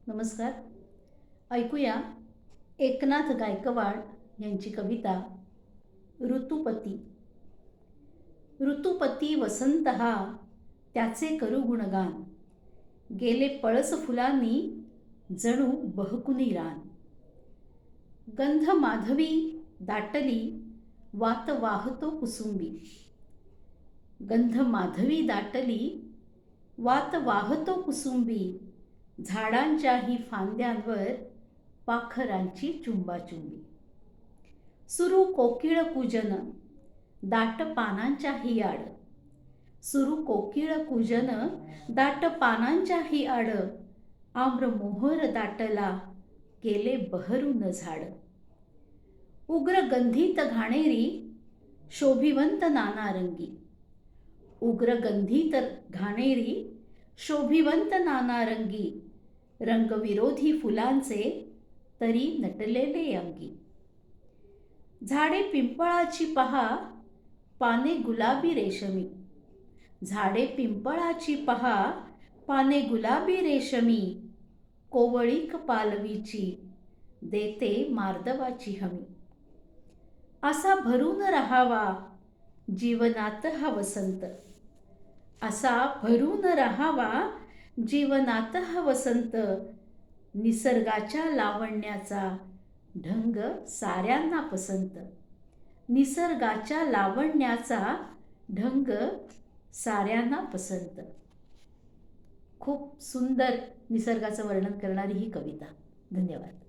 नमस्कार. ऐकूया एकनाथ गायकवाड यांची कविता ऋतुपती. ऋतुपती वसंत हा त्याचे करू गुणगान, गेले पळस फुलांनी जणू बहकुनी रान. गंध माधवी दाटली वात वाहतो कुसुंबी, गंध माधवी दाटली वात वाहतो कुसुंबी. झाडांच्याही फांद्यांवर पाखरांची चुंबाचुंबी. सुरू कोकिळ कूजन दाट पानांच्याही आड, सुरू कोकिळ कूजन दाट पानांच्याही आड. आम्र मोहर दाटला केले बहरून झाड. उग्र गंधित घाणेरी शोभिवंत नानारंगी, उग्र गंधित घाणेरी शोभिवंत नानारंगी. रंगविरोधी फुलांचे तरी नटलेले अंगी. झाडे पिंपळाची पहा पाने गुलाबी रेशमी, झाडे पिंपळाची पहा पाने गुलाबी रेशमी. कोवळीक पालवीची देते मार्दवाची हमी. असा भरून राहावा जीवनात हा वसंत, असा भरून राहावा जीवनात हा वसंत. निसर्गाच्या लावण्याचा ढंग साऱ्यांना पसंत, निसर्गाच्या लावण्याचा ढंग साऱ्यांना पसंत. खूप सुंदर निसर्गाचं वर्णन करणारी ही कविता. धन्यवाद.